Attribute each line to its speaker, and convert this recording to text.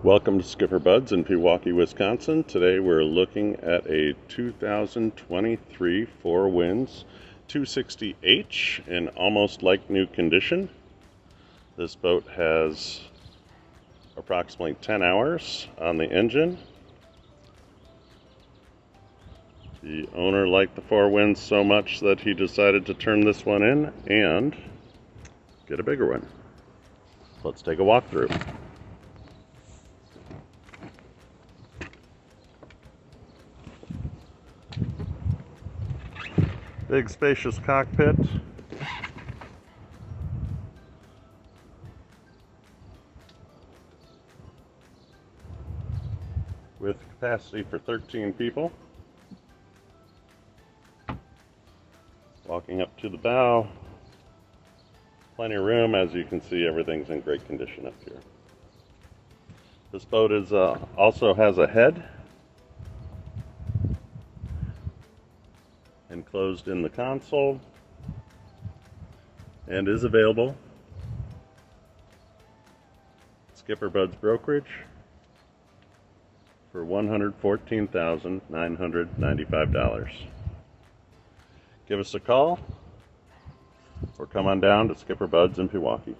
Speaker 1: Welcome to SkipperBud's in Pewaukee, Wisconsin. Today we're looking at a 2023 Four Winds 260H in almost like new condition. This boat has approximately 10 hours on the engine. The owner liked the Four Winds so much that he decided to turn this one in and get a bigger one. Let's take a walk through. Big spacious cockpit. With capacity for 13 people. Walking up to the bow. Plenty of room. As you can see, everything's in great condition up here. This boat is also has a head enclosed in the console and is available at SkipperBud's brokerage for $114,995. Give us a call or come on down to SkipperBud's in Pewaukee.